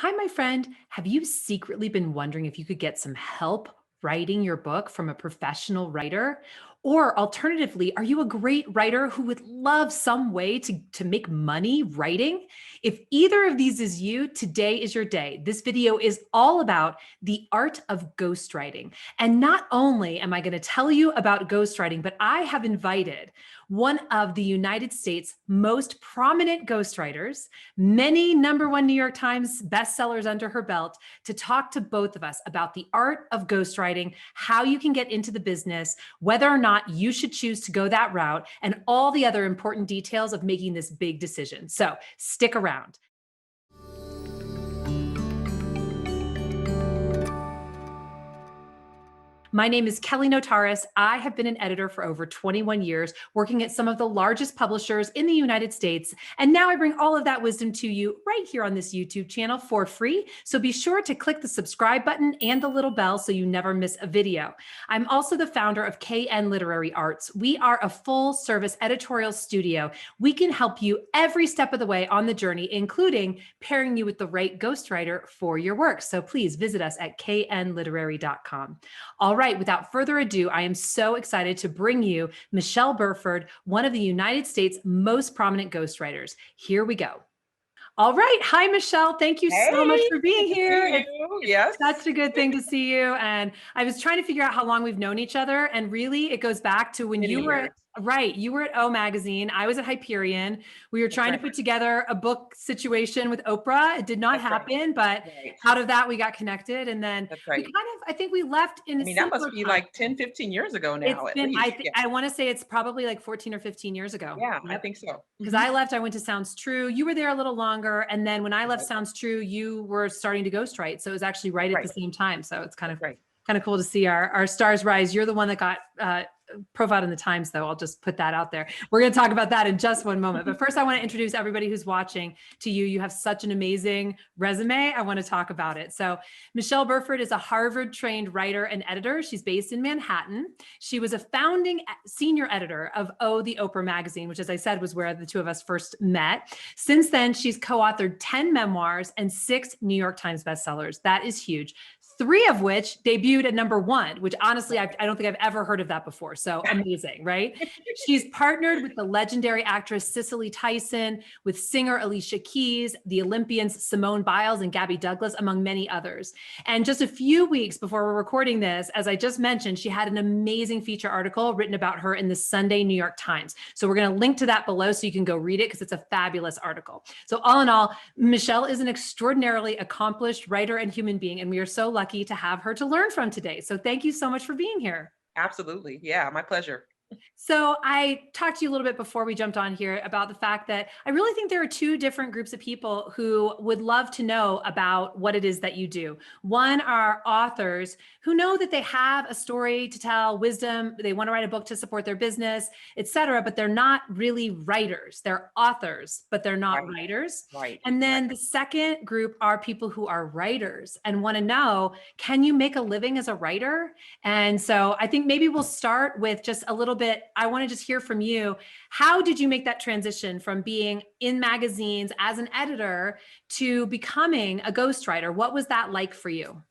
Hi, my friend. Have you secretly been wondering if you could get some help writing your book from a professional writer? Or alternatively, are you a great writer who would love some way to make money writing? If either of these is you, today is your day. This video is all about the art of ghostwriting. And not only am I going to tell you about ghostwriting, but I have invited one of the United States' most prominent ghostwriters, many #1 New York Times bestsellers under her belt, to talk to both of us about the art of ghostwriting, how you can get into the business, whether or not you should choose to go that route, and all the other important details of making this big decision. So stick around. My name is Kelly Notaris. I have been an editor for over 21 years, working at some of the largest publishers in the United States. And now I bring all of that wisdom to you right here on this YouTube channel for free. So be sure to click the subscribe button and the little bell so you never miss a video. I'm also the founder of KN Literary Arts. We are a full service editorial studio. We can help you every step of the way on the journey, including pairing you with the right ghostwriter for your work. So please visit us at knliterary.com. All right, without further ado, I am so excited to bring you Michelle Burford, one of the United States' most prominent ghostwriters. Here we go. All right. Hi, Michelle. Thank you so much Hey, for being good to here. see you. Yes. It's such a good thing to see you. And I was trying to figure out how long we've known each other. And really, it goes back to when Many you were years. at, right, you were at O Magazine. I was at Hyperion. We were That's trying to right. put together a book situation with Oprah. It did not That's right. happen, but Right. out of that, we got connected. And then That's we right. kind of, I think we left in I a mean, that must similar be time. like 10, 15 years ago It's now, at been, least. Yeah. I want to say it's probably like 14 or 15 years ago. Yeah, I Yep. think so. Because I left, I went to Sounds True. You were there a little longer. And then when I left Right. Sounds True, you were starting to ghostwrite. So it was actually right That's at the right. same time. So it's That's right. kind of cool to see our stars rise. You're the one that got profiled in the Times, though. I'll just put that out there. We're going to talk about that in just one moment. But first, I want to introduce everybody who's watching to you. You have such an amazing resume. I want to talk about it. So Michelle Burford is a Harvard-trained writer and editor. She's based in Manhattan. She was a founding senior editor of the Oprah magazine, which, as I said, was where the two of us first met. Since then, she's co-authored 10 memoirs and 6 New York Times bestsellers. That is huge. 3 of which debuted at #1, which honestly, I don't think I've ever heard of that before. So amazing, right? She's partnered with the legendary actress Cicely Tyson, with singer Alicia Keys, the Olympians Simone Biles and Gabby Douglas, among many others. And just a few weeks before we're recording this, as I just mentioned, she had an amazing feature article written about her in the Sunday New York Times. So we're going to link to that below so you can go read it because it's a fabulous article. So all in all, Michelle is an extraordinarily accomplished writer and human being, and we are so lucky to have her to learn from today. So thank you so much for being here. Absolutely. Yeah, my pleasure. So I talked to you a little bit before we jumped on here about the fact that I really think there are 2 different groups of people who would love to know about what it is that you do. One are authors who know that they have a story to tell, wisdom, they want to write a book to support their business, etc., but they're not really writers. They're authors, but they're not Right. writers. Right. And Right. then the second group are people who are writers and want to know, can you make a living as a writer? And so I think maybe we'll start with just a little bit. I want to just hear from you. How did you make that transition from being in magazines as an editor to becoming a ghostwriter? What was that like for you?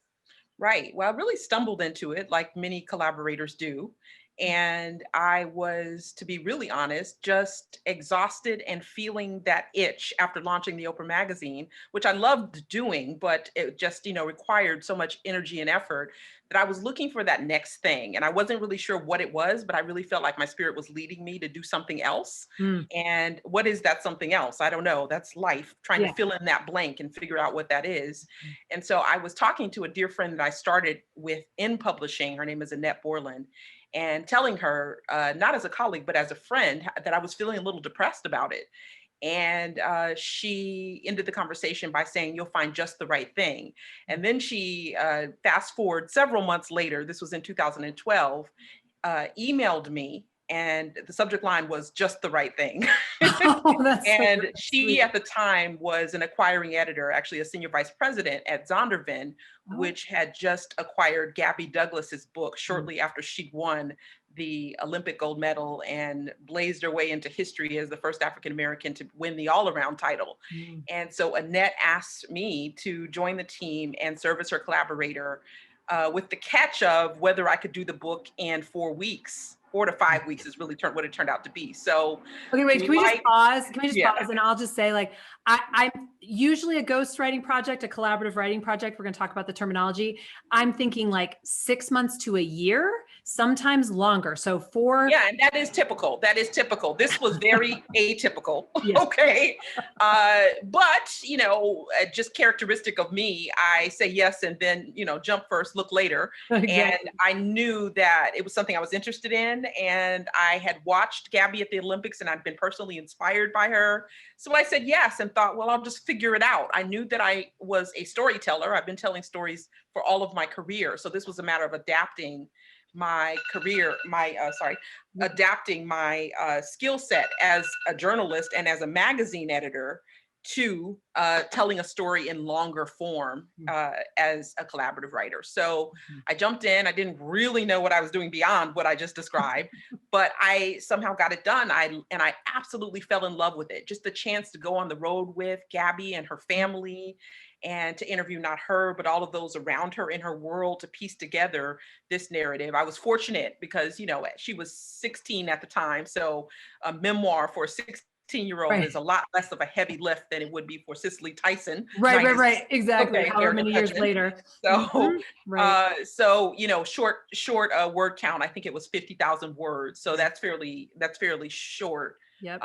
Right. Well, I really stumbled into it like many collaborators do. And I was, to be really honest, just exhausted and feeling that itch after launching the Oprah magazine, which I loved doing, but it just, required so much energy and effort that I was looking for that next thing. And I wasn't really sure what it was, but I really felt like my spirit was leading me to do something else. Mm, And what is that something else? I don't know. That's life, trying to yeah. fill in that blank and figure out what that is. And so I was talking to a dear friend that I started with in publishing. Her name is Annette Borland, and telling her, not as a colleague, but as a friend, that I was feeling a little depressed about it. And she ended the conversation by saying, "You'll find just the right thing." And then she, fast forward several months later, this was in 2012, emailed me. And the subject line was "just the right thing." Oh, that's so And she, sweet. at the time, was an acquiring editor, actually a senior vice president at Zondervan, Oh, which had just acquired Gabby Douglas's book mm, shortly after she'd won the Olympic gold medal and blazed her way into history as the first African American to win the all around title. Mm. And so Annette asked me to join the team and serve as her collaborator, with the catch of whether I could do the book in 4 weeks. 4 to 5 weeks is really what it turned out to be. So, Okay, wait, can we just like, pause? Can we just yeah, pause? And I'll just say, like, I'm usually a ghostwriting project, a collaborative writing project. We're going to talk about the terminology. I'm thinking like 6 months to a year, sometimes longer. So yeah, and that is typical. That is typical. This was very atypical. Yeah. Okay. But, just characteristic of me, I say yes and then, jump first, look later. Exactly. And I knew that it was something I was interested in. And I had watched Gabby at the Olympics and I'd been personally inspired by her. So I said yes and thought, well, I'll just figure it out. I knew that I was a storyteller. I've been telling stories for all of my career. So this was a matter of adapting my career, adapting my skill set as a journalist and as a magazine editor to telling a story in longer form as a collaborative writer. So I jumped in. I didn't really know what I was doing beyond what I just described, but I somehow got it done. I absolutely fell in love with it. Just the chance to go on the road with Gabby and her family and to interview not her, but all of those around her in her world to piece together this narrative. I was fortunate because, she was 16 at the time. So a memoir for a 16-year-old Right. is a lot less of a heavy lift than it would be for Cicely Tyson. Right. Exactly. Okay, However Harriet many years Tubman. later. So, Right. short word count. I think it was 50,000 words. So that's fairly short. Yep.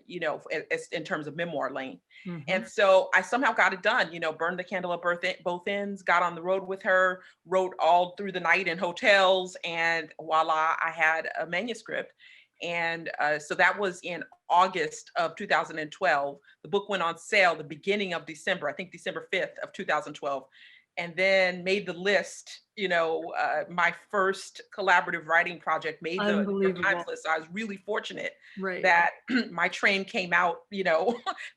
In terms of memoir length. Mhm. And so I somehow got it done. Burned the candle at both ends. Got on the road with her. Wrote all through the night in hotels, and voila, I had a manuscript. And so that was in August of 2012. The book went on sale the beginning of December, I think December 5th of 2012, and then made the list. My first collaborative writing project made the New York Times Unbelievable. list. So I was really fortunate Right. that my train came out,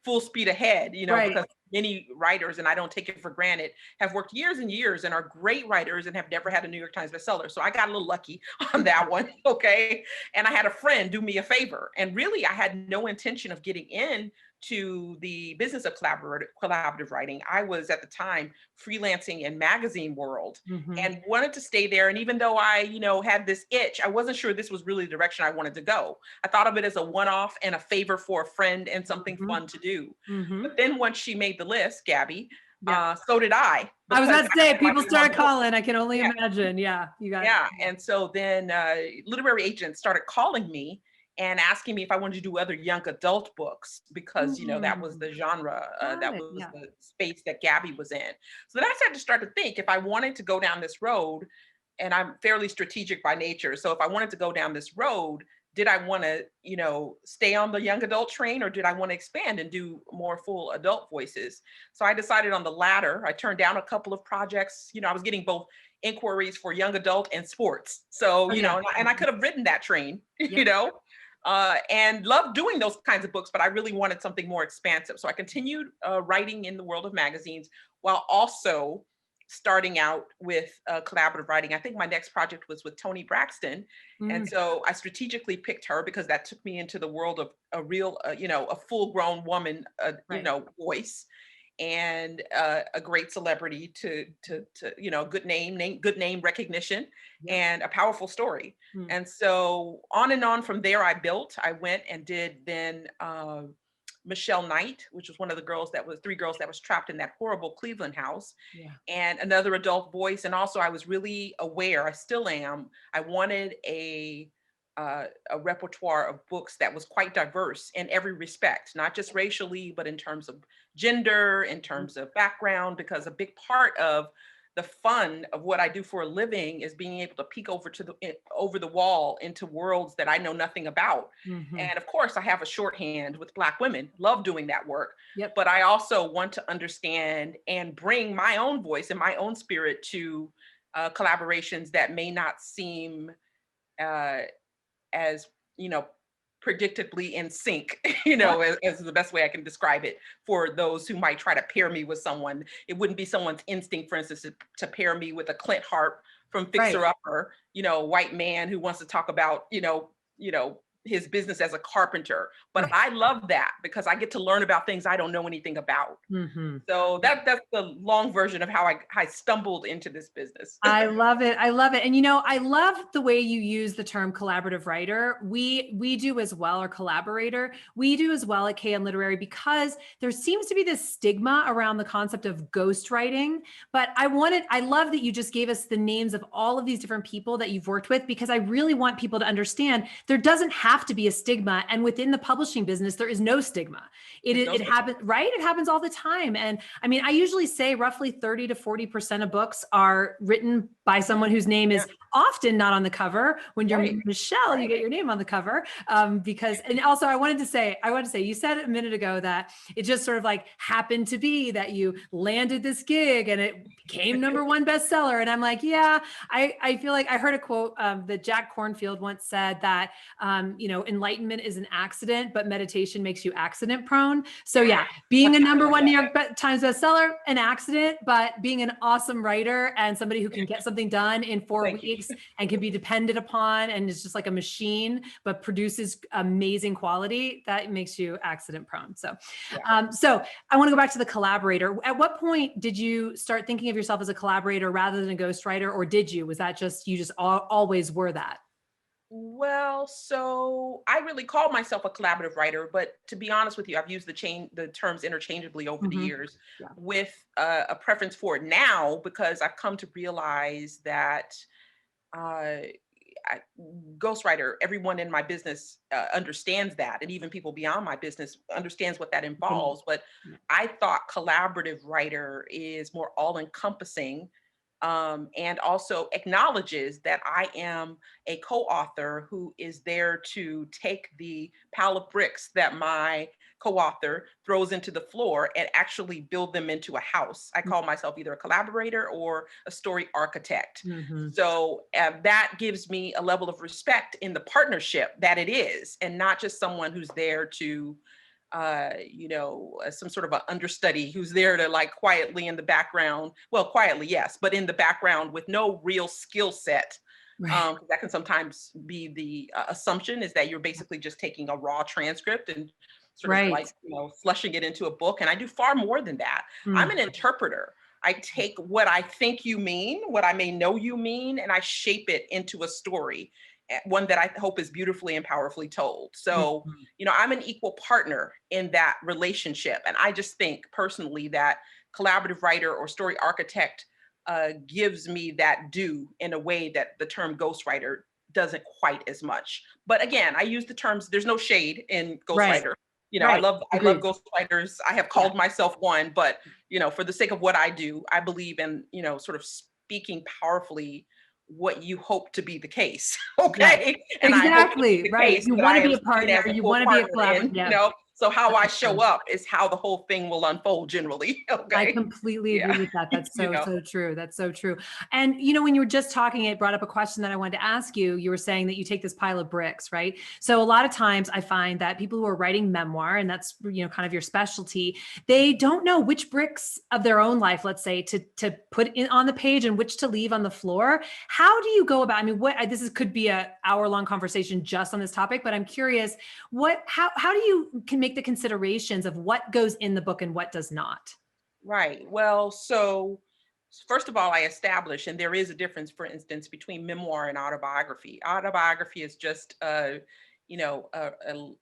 full speed ahead, Right. because many writers, and I don't take it for granted, have worked years and years and are great writers and have never had a New York Times bestseller. So I got a little lucky on that one. Okay. And I had a friend do me a favor. And really, I had no intention of getting in to the business of collaborative writing. I was at the time freelancing in magazine world Mhm. and wanted to stay there. And even though I, had this itch, I wasn't sure this was really the direction I wanted to go. I thought of it as a one-off and a favor for a friend and something Mhm. fun to do. Mhm. But then once she made the list, Gabby, Yeah. so did I. I was about to say, My people number started one book. calling. I can only Yeah. imagine. Yeah. You got. Yeah. And so then literary agents started calling me and asking me if I wanted to do other young adult books because, that was the genre, Got that it. was Yeah. the space that Gabby was in. So then I started to think if I wanted to go down this road, and I'm fairly strategic by nature. So if I wanted to go down this road, did I want to, stay on the young adult train or did I want to expand and do more full adult voices? So I decided on the latter. I turned down a couple of projects. I was getting both inquiries for young adult and sports. So, Oh, yeah. and I could have ridden that train, Yep. and loved doing those kinds of books, but I really wanted something more expansive. So I continued writing in the world of magazines while also starting out with collaborative writing. I think my next project was with Toni Braxton. And Mm. so I strategically picked her because that took me into the world of a real, a full grown woman, Right. voice and a great celebrity to good name recognition Yep. and a powerful story. Mm. And so on and on from there, I went and did then Michelle Knight, which was one of the three girls that was trapped in that horrible Cleveland house, Yeah. and another adult voice. And also I was really aware, I still am, I wanted a repertoire of books that was quite diverse in every respect, not just racially, but in terms of gender, in terms of background, because a big part of the fun of what I do for a living is being able to peek over the wall into worlds that I know nothing about. Mhm. And of course, I have a shorthand with Black women, love doing that work. Yep. But I also want to understand and bring my own voice and my own spirit to collaborations that may not seem as, predictably in sync, you know, as the best way I can describe it for those who might try to pair me with someone. It wouldn't be someone's instinct, for instance, to pair me with a Clint Hart from Right. Fixer Upper, you know, white man who wants to talk about, his business as a carpenter. But Right. I love that because I get to learn about things I don't know anything about. Mhm. So that's the long version of how I stumbled into this business. I love it. I love it. And you know, I love the way you use the term collaborative writer. We do as well, or collaborator. We do as well at KN Literary, because there seems to be this stigma around the concept of ghostwriting. But I love that you just gave us the names of all of these different people that you've worked with, because I really want people to understand there doesn't have to be a stigma. And within the publishing business, there is no stigma. There's no It stigma. happens, right? It happens all the time. And I mean, I usually say roughly 30 to 40% of books are written by someone whose name Yeah, is often not on the cover. When you're right, Michelle, you right. get your name on the cover. Because, and also I wanted to say, you said a minute ago that it just sort of like happened to be that you landed this gig and it became #1 bestseller. And I'm like, yeah, I feel like I heard a quote that Jack Cornfield once said that, enlightenment is an accident, but meditation makes you accident prone. So yeah, being a #1 New York Times bestseller, an accident, but being an awesome writer and somebody who can get something done in 4 Thank you. weeks and can be depended upon and is just like a machine, but produces amazing quality, that makes you accident prone. So, Yeah. so I want to go back to the collaborator. At what point did you start thinking of yourself as a collaborator rather than a ghostwriter, or did you? Was that just you just always were that? Well, so I really call myself a collaborative writer, but to be honest with you, I've used the terms interchangeably over the Mhm. years, Yeah. with a preference for it now because I've come to realize that uh, ghostwriter, everyone in my business understands that, and even people beyond my business understands what that Beneath. involves. But Yeah. I thought collaborative writer is more all encompassing, and also acknowledges that I am a co-author who is there to take the pile of bricks that my co-author throws into the floor and actually build them into a house. I call myself either a collaborator or a story architect. Mhm. So that gives me a level of respect in the partnership that it is, and not just someone who's there to, some sort of an understudy who's there to like quietly in the background. Well, quietly, yes, but in the background with no real skill set. Right. 'Cause that can sometimes be the assumption is that you're basically just taking a raw transcript and sort of Right. like, flushing it into a book. And I do far more than that. I'm an interpreter. I take what I think you mean, what I may know you mean, and I shape it into a story, one that I hope is beautifully and powerfully told. So, Mhm. I'm an equal partner in that relationship. And I just think personally that collaborative writer or story architect gives me that due in a way that the term ghostwriter doesn't quite as much. But again, I use the terms, there's no shade in Right. ghostwriter. Right. I love Agreed. ghostwriters. I have Yeah. called myself one, but for the sake of what I do, I believe in, sort of speaking powerfully what you hope to be the case. Yes. Okay. And I hope to be Exactly. the Right. case You that want I to am be a seen partner. as a You full want to be a partner collaborator. in, Yeah. so how I show 100%. up is how the whole thing will unfold generally. I Okay. completely agree Yeah. with that. That's you so, know, so true. That's so true. And, when you were just talking, it brought up a question that I wanted to ask you. You were saying that you take this pile of bricks, right? So a lot of times I find that people who are writing memoir, and that's, kind of your specialty, they don't know which bricks of their own life, let's say, to put in on the page and which to leave on the floor. How do you go about, I mean, could be a hour-long conversation just on this topic, but I'm curious, how do you can make the considerations of what goes in the book and what does not? right. Well, so first of all, I establish, and there is a difference, for instance, between memoir and autobiography. Autobiography is just a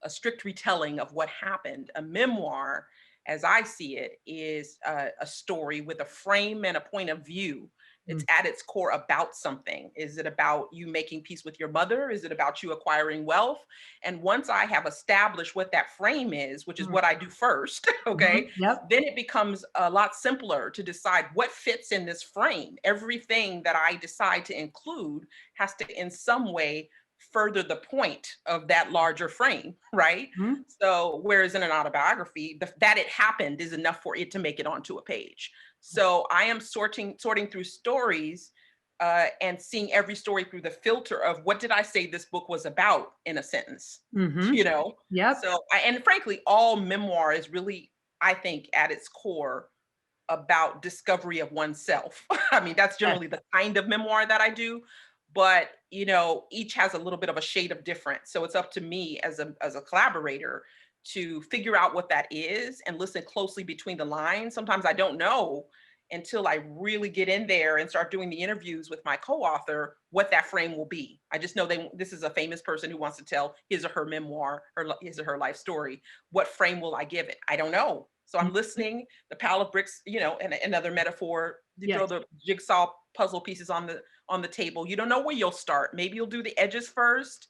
strict retelling of what happened. A memoir, as I see it, is a story with a frame and a point of view. It's Mm. at its core about something. Is it about you making peace with your mother? Is it about you acquiring wealth? And once I have established what that frame is, which is Mm. what I do first, okay, Mhm. Yep. then it becomes a lot simpler to decide what fits in this frame. Everything that I decide to include has to, in some way, further the point of that larger frame, right? Mhm. So, whereas in an autobiography, that it happened is enough for it to make it onto a page. So, I am sorting through stories and seeing every story through the filter of what did I say this book was about in a sentence, Mm-hmm. you know? Yep. So, and frankly, all memoir is really, I think, at its core about discovery of oneself. I mean, that's Yes. generally the kind of memoir that I do, but each has a little bit of a shade of difference. So it's up to me as a collaborator to figure out what that is and listen closely between the lines. Sometimes I don't know until I really get in there and start doing the interviews with my co-author what that frame will be. I just know this is a famous person who wants to tell his or her memoir, his or her life story. What frame will I give it? I don't know. So I'm Mhm. listening, the pile of bricks, and another metaphor, you throw Yes. the jigsaw puzzle pieces on the table. You don't know where you'll start. Maybe you'll do the edges first.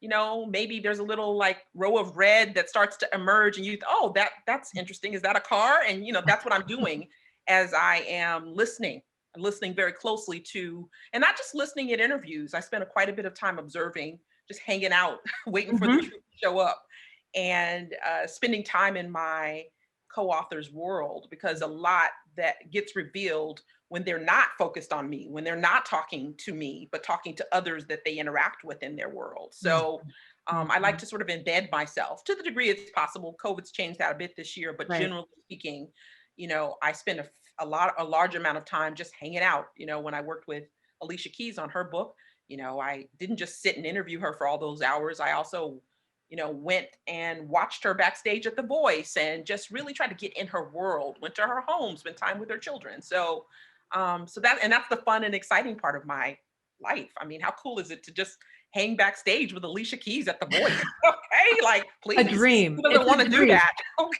Maybe there's a little like row of red that starts to emerge and oh, that's interesting. Is that a car? And that's what I'm doing as I am listening. I'm listening very closely to, and not just listening at interviews. I spent quite a bit of time observing, just hanging out, waiting for the Mhm. truth to show up, and spending time in my co-author's world, because a lot that gets revealed when they're not focused on me, when they're not talking to me, but talking to others that they interact with in their world. Mhm. So I like Mhm. to sort of embed myself to the degree it's possible. COVID's changed that a bit this year, but Right. generally speaking, I spend a large amount of time just hanging out. When I worked with Alicia Keys on her book, I didn't just sit and interview her for all those hours. I also went and watched her backstage at The Voice and just really tried to get in her world, went to her home, spent time with her children. So that's the fun and exciting part of my life. I mean, how cool is it to just hang backstage with Alicia Keys at The Voice? Okay, like A please, dream. who doesn't It's want a to do dream. that?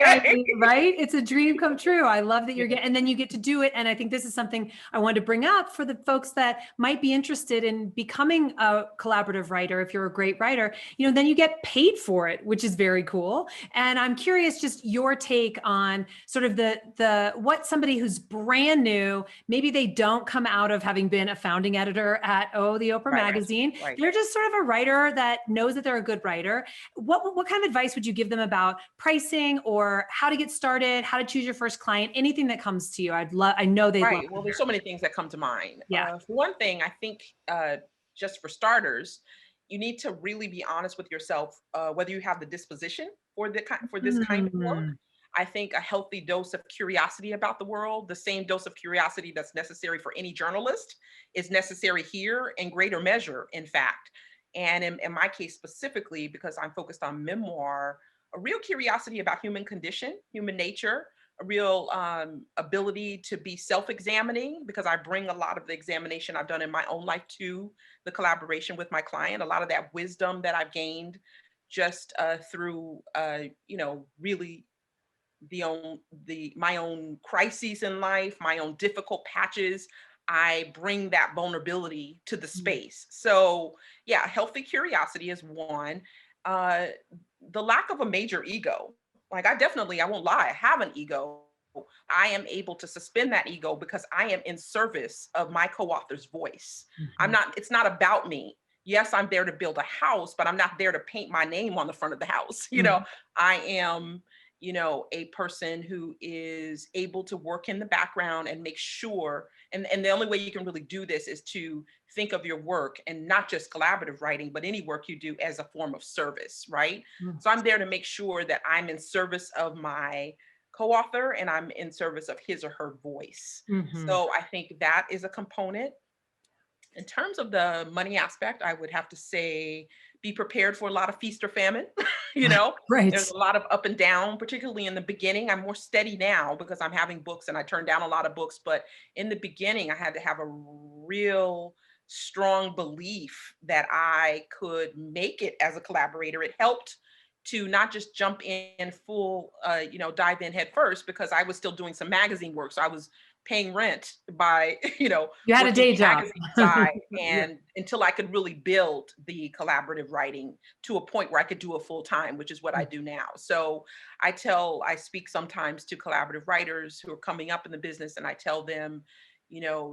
I Okay. mean, right? It's a dream come true. I love that Yeah. you're getting, and then you get to do it. And I think this is something I wanted to bring up for the folks that might be interested in becoming a collaborative writer. If you're a great writer, then you get paid for it, which is very cool. And I'm curious, just your take on sort of what somebody who's brand new, maybe they don't come out of having been a founding editor at the Oprah Right, magazine. right. They're just sort of a writer that knows that they're a good writer. What kind of advice would you give them about pricing or how to get started, how to choose your first client, anything that comes to you? I know they'd love Right. to Well, hear. there's so many things that come to mind. Yeah. For one thing, I think just for starters, you need to really be honest with yourself whether you have the disposition for this kind of work. Mm, I think a healthy dose of curiosity about the world, the same dose of curiosity that's necessary for any journalist, is necessary here in greater measure, in fact. And in my case specifically, because I'm focused on memoir, a real curiosity about human condition, human nature, a real ability to be self-examining, because I bring a lot of the examination I've done in my own life to the collaboration with my client. A lot of that wisdom that I've gained just through, really my own crises in life, my own difficult patches. I bring that vulnerability to the mm, space. So yeah, healthy curiosity is one. Uh, the lack of a major ego. Like I won't lie, I have an ego. I am able to suspend that ego because I am in service of my co-author's voice. mhm, It's not about me. Yes, I'm there to build a house, but I'm not there to paint my name on the front of the house. mhm, I am a person who is able to work in the background and make sure, and the only way you can really do this is to think of your work and not just collaborative writing, but any work you do as a form of service, right? mm, So I'm there to make sure that I'm in service of my co-author and I'm in service of his or her voice. mhm. So I think that is a component. In terms of the money aspect, I would have to say be prepared for a lot of feast or famine. you know, there's Right. a lot of up and down, particularly in the beginning. I'm more steady now because I'm having books and I turn down a lot of books. But in the beginning, I had to have a real strong belief that I could make it as a collaborator. It helped to not just jump in full, dive in head first, because I was still doing some magazine work. So I was paying rent by, You had a working day the job. magazine side, Yeah. and until I could really build the collaborative writing to a point where I could do it full time, which is what I do now. So I speak sometimes to collaborative writers who are coming up in the business, and I tell them,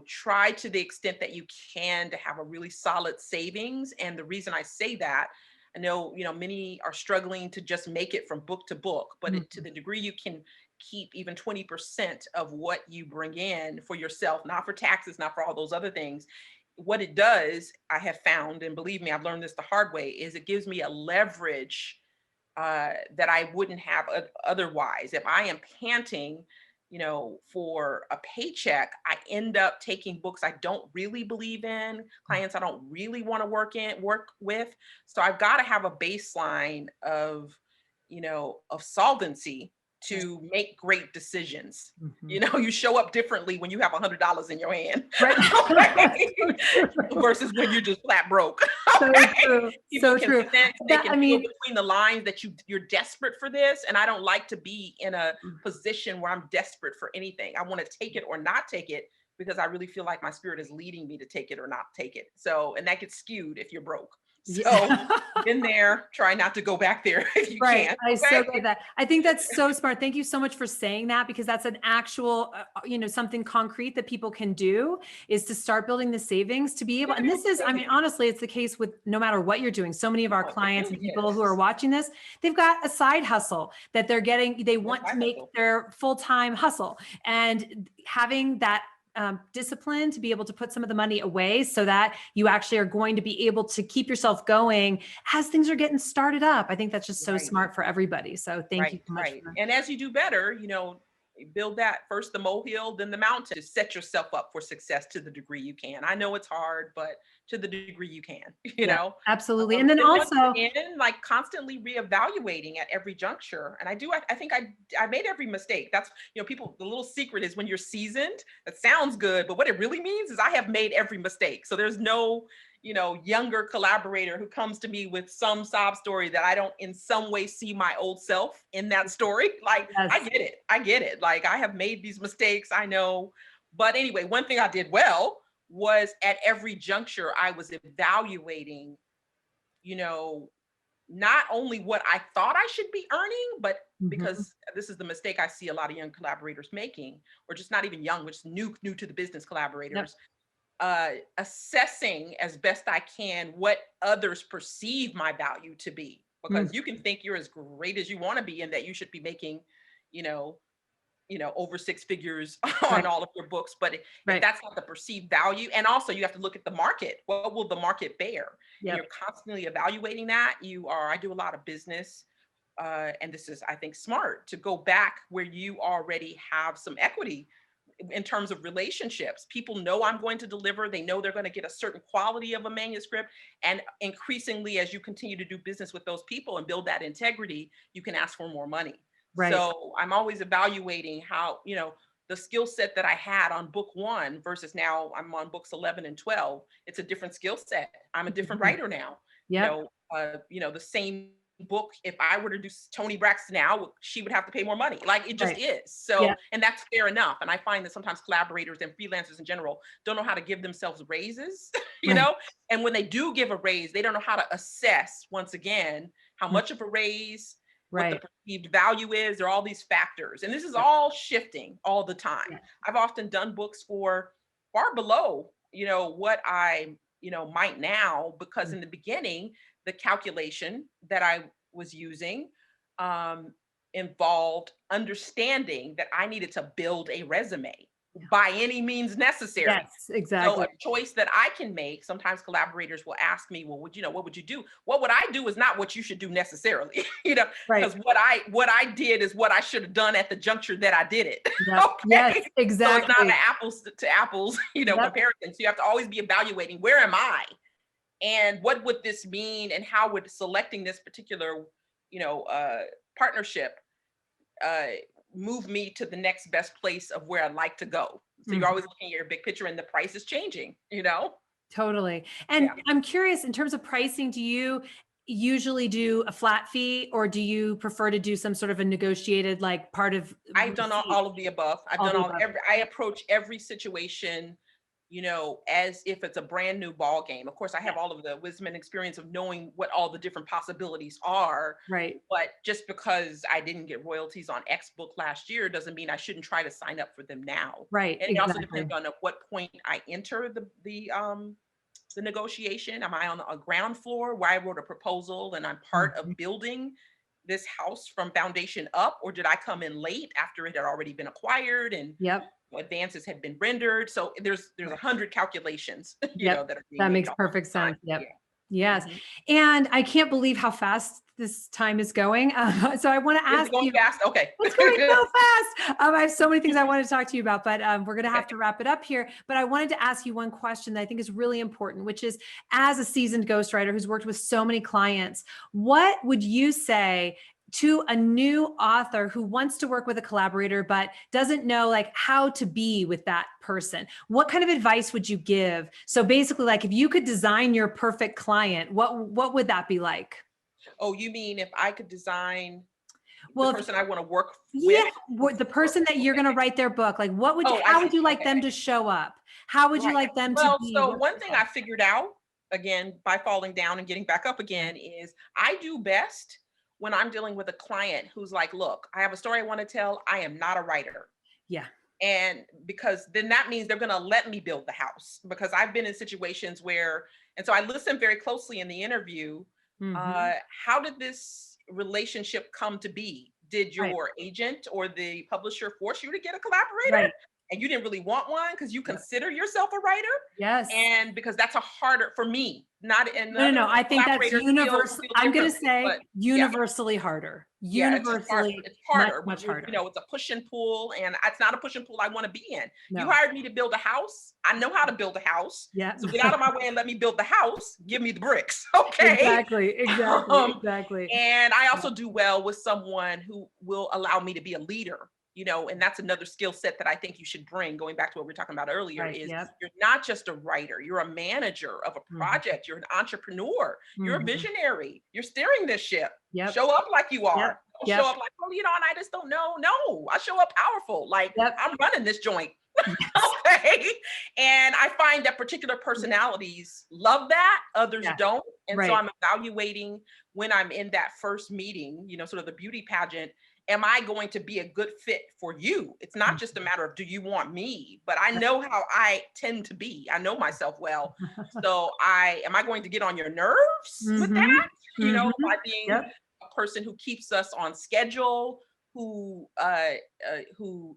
try to the extent that you can to have a really solid savings. And the reason I say that, I know, many are struggling to just make it from book to book, but to Mhm. the degree you can keep even 20% of what you bring in for yourself, not for taxes, not for all those other things, what it does, I have found, and believe me, I've learned this the hard way, is it gives me a leverage that I wouldn't have otherwise. If I am panting, for a paycheck, I end up taking books I don't really believe in, clients I don't really want to work with. So I've got to have a baseline of solvency Right. to make great decisions. Mhm. You show up differently when you have $100 in your hand Right. So true. versus when you're just flat broke. So Okay. true. People So can true. sense, they That, can I feel mean, between the lines that you're desperate for this. And I don't like to be in a position where I'm desperate for anything. I want to take it or not take it because I really feel like my spirit is leading me to take it or not take it. So, and that gets skewed if you're broke. So yeah. been there, try not to go back there if you Right. can. I so Okay. get that. I think that's so smart. Thank you so much for saying that, because that's an actual, something concrete that people can do, is to start building the savings to be able. And this is, I mean, honestly, it's the case with no matter what you're doing. So many of our No, it clients and really people who are is. watching this, they've got a side hustle that they're getting, they Yes, want I to make hustle. their full-time hustle. And having that discipline to be able to put some of the money away so that you actually are going to be able to keep yourself going as things are getting started up. I think that's just so Right. smart for everybody. So thank you Right, so much right. for And as you do better, build that first the molehill, then the mountain to set yourself up for success to the degree you can. I know it's hard, but to the degree you can, you yeah, know. absolutely. And then Then once also, you're in, like constantly reevaluating at every juncture. And I think I made every mistake. That's, people, the little secret is when you're seasoned, that sounds good, but what it really means is I have made every mistake. So there's no younger collaborator who comes to me with some sob story that I don't in some way see my old self in that story. Like, I yes. get it. I get it. Like, I have made these mistakes. I know. But anyway, one thing I did well was at every juncture, I was evaluating, you know, not only what I thought I should be earning, but Mhm. because this is the mistake I see a lot of young collaborators making, or just not even young, which is new to the business Yep. collaborators, assessing as best I can what others perceive my value to be. Mm. Because you can think you're as great as you want to be and that you should be making, you know, over six figures on Right. all of your books. But if Right. that's not the perceived value, and also you have to look at the market, what will the market bear? And Yep. you're constantly evaluating that. I do a lot of business. And this is, I think, smart to go back where you already have some equity in terms of relationships. People know I'm going to deliver. They know they're going to get a certain quality of a manuscript. And increasingly, as you continue to do business with those people and build that integrity, you can ask for more money. Right. So I'm always evaluating how, the skill set that I had on book one versus now I'm on books 11 and 12. It's a different skill set. I'm a different Mhm. writer now. Yep. The same book, if I were to do Tony Braxton now, she would have to pay more money. Like, it just Right. is. Yeah. So, and that's fair enough. And I find that sometimes collaborators and freelancers in general don't know how to give themselves raises, Right. and when they do give a raise, they don't know how to assess, once again, how Mm. much of a raise, what the Right. perceived value is. There are all these factors. And this is Yep. all shifting all the time. Yeah. I've often done books for far below, what I, might now, because Mm. in the beginning, the calculation that I was using um, involved understanding that I needed to build a resume Yeah. by any means necessary. Yes, So exactly. a choice that I can make, sometimes collaborators will ask me, well, what would you do? What would I do is not what you should do necessarily, Right. because what I did is what I should have done at the juncture that I did it. Yep. Yes, Okay. So it's not an exactly. apples to apples, Yep. comparison. So you have to always be evaluating, where am I? And what would this mean? And how would selecting this particular, you know, uh, partnership uh, move me to the next best place of where I'd like to go? So you're Mhm. always looking at your big picture, and the price is changing. Totally. And Yeah. I'm curious, in terms of pricing, do you usually do a flat fee, or do you prefer to do some sort of a negotiated, like, part of I've done all, receipt? all of the above. I've All done the all above. every I approach every situation, as if it's a brand new ball game. Of course, I Yeah. have all of the wisdom and experience of knowing what all the different possibilities are. Right. But just because I didn't get royalties on X book last year doesn't mean I shouldn't try to sign up for them now. Right. And it also depends Exactly. on at what point I enter the negotiation. Am I on a ground floor where I wrote a proposal and I'm part Mhm. of building this house from foundation up, or did I come in late after it had already been acquired? And Yep. advances had been rendered. So there's 100 calculations, Yep. that are being That made makes all perfect the time. sense. Yep. Yeah. Yes. Mhm. And I can't believe how fast this time is going. So I want to Is ask it going you, fast? Okay. it's going so fast. I have so many things I want to talk to you about, but we're going to Okay. have to wrap it up here. But I wanted to ask you one question that I think is really important, which is, as a seasoned ghostwriter who's worked with so many clients, what would you say to a new author who wants to work with a collaborator but doesn't know like how to be with that person? What kind of advice would you give? So basically, like if you could design your perfect client, what would that be like? Oh, you mean if I could design the Well, if, person I want to work yeah, with or the for? person that you're going to Okay. write their book, like Oh, I how would see. you like Okay. them to show up? How would you Right. like them to Well, be? so What's one the thing vibe? I figured out, again, by falling down and getting back up Yeah. again, is I do best when I'm dealing with a client who's like, look, I have a story I want to tell. I am not a writer. Yeah. And because then that means they're going to let me build the house, because I've been in situations where, and so I listened very closely in the interview. Hmm. uh, how did this relationship come to be? Did Right. your agent or the publisher force you to get a collaborator Right. and you didn't really want one because you Yep. consider yourself a writer? Yes. And because that's a harder for me, not, and No, no, no. other I think that's collaborators universal. feel I'm going to differently, say but yeah. universally harder. Yeah, it's just hard. Universally It's much, harder. much harder. It's a push and pull, and it's not a push and pull I want to be in. You No. hired me to build a house. I know how to build a house. Yeah. So get out of my way and let me build the house. Give me the bricks, okay? Exactly. Exactly. Um, Exactly. and I Yeah. also do well with someone who will allow me to be a leader, and that's another skill set that I think you should bring. Going back to what we were talking about earlier, Right. is Yep. you're not just a writer, you're a manager of a Hmm. project, you're an entrepreneur, you're a Hmm. visionary, you're steering this ship. Yep. Show up like you Yep. are. Don't Yep. show up like, oh, and I just don't know. No, I show up powerful. Like, Yep. I'm running this joint. Yes. Okay. And I find that particular personalities love that, others Yeah. don't. And so Right. I'm evaluating when I'm in that first meeting, sort of the beauty pageant. Am I going to be a good fit for you? It's not just a matter of do you want me, but I know how I tend to be. I know myself well. So am I going to get on your nerves with that? Hmm. Hmm. By being Yep. a person who keeps us on schedule, who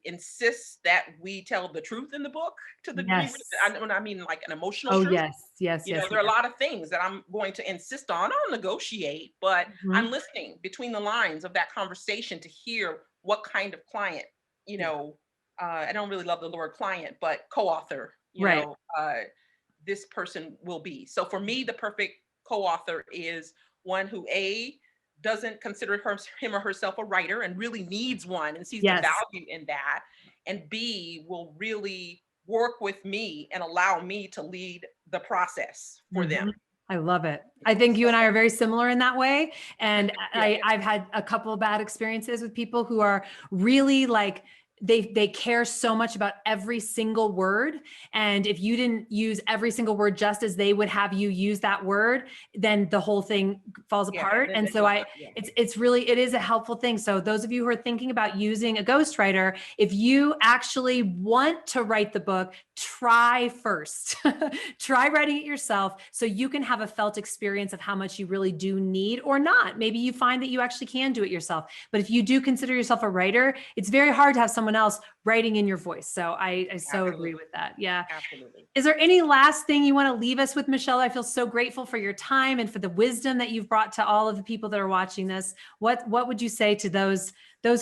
insists that we tell the truth in the book to the degree, Yes. when I mean like an emotional Oh, truth. yes. Yes. Yes. There are a Yes. lot of things that I'm going to insist on. I'll negotiate, but I'm Mhm. listening between the lines of that conversation to hear what kind of client, Yeah. I don't really love the word client, but co-author, Right. this person will be. So for me, the perfect co-author is one who doesn't consider him or herself a writer and really needs one and sees the Yes. value in that, and B, will really work with me and allow me to lead the process for them. Mhm. I love it. I think you So and I are very similar in that way. And yeah, I've had a couple of bad experiences with people who are really like, they care so much about every single word. And if you didn't use every single word just as they would have you use that word, then the whole thing falls yeah, apart. then And it so goes up. Yeah, it is a helpful thing. So those of you who are thinking about using a ghostwriter, if you actually want to write the book, try first. Try writing it yourself so you can have a felt experience of how much you really do need or not. Maybe you find that you actually can do it yourself. But if you do consider yourself a writer, it's very hard to have someone else writing in your voice. So I so agree absolutely, with that. Yeah. absolutely. Is there any last thing you want to leave us with, Michelle? I feel so grateful for your time and for the wisdom that you've brought to all of the people that are watching this. What would you say to those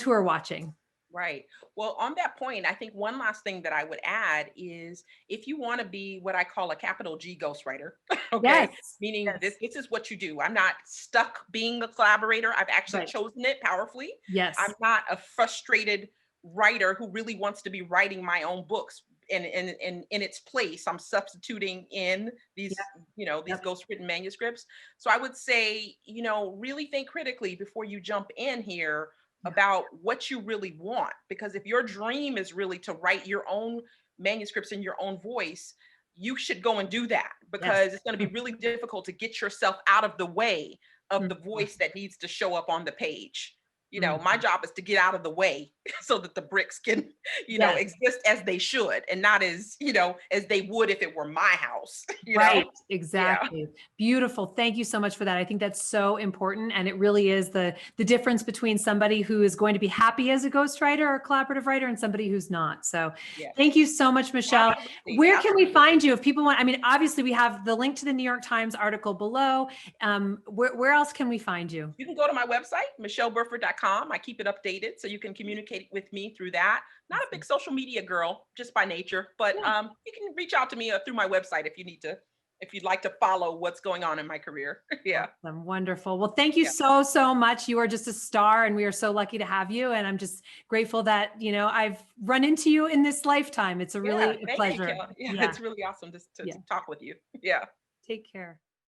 who are watching? Right. Well, on that point, I think one last thing that I would add is, if you want to be what I call a capital G ghostwriter, okay, Yes. meaning Yes. this is what you do. I'm not stuck being a collaborator. I've actually Right. chosen it powerfully. I'm Yes. not a frustrated writer who really wants to be writing my own books. And in its place, I'm substituting in Yep. these Yep. ghostwritten manuscripts. So I would say, really think critically before you jump in here Yeah. about what you really want. Because if your dream is really to write your own manuscripts in your own voice, you should go and do that, Yes. because it's going to be really difficult to get yourself out of the way of the Mhm. voice that needs to show up on the page. My job is to get out of the way so that the bricks can, Yes. exist as they should and not as, as they would if it were my house, Right, Yeah. exactly. Beautiful. Thank you so much for that. I think that's so important. And it really is the difference between somebody who is going to be happy as a ghostwriter or a collaborative writer and somebody who's not. So thank Yes. you so much, Michelle. Absolutely. Where can we Absolutely. find you if people want? I mean, obviously we have the link to the New York Times article below. Where else can we find you? You can go to my website, michelleburford.com. I keep it updated so you can communicate with me through that. Not a big social media girl, just by nature, but Yeah. you can reach out to me through my website if you'd like to follow what's going on in my career. Yeah. Awesome. Wonderful. Well, thank you Yeah. so, so much. You are just a star and we are so lucky to have you. And I'm just grateful that, I've run into you in this lifetime. It's a Yeah. really a Thank you, pleasure. Kel. Yeah. Yeah. It's really awesome to Yeah. talk with you. Yeah. Take care.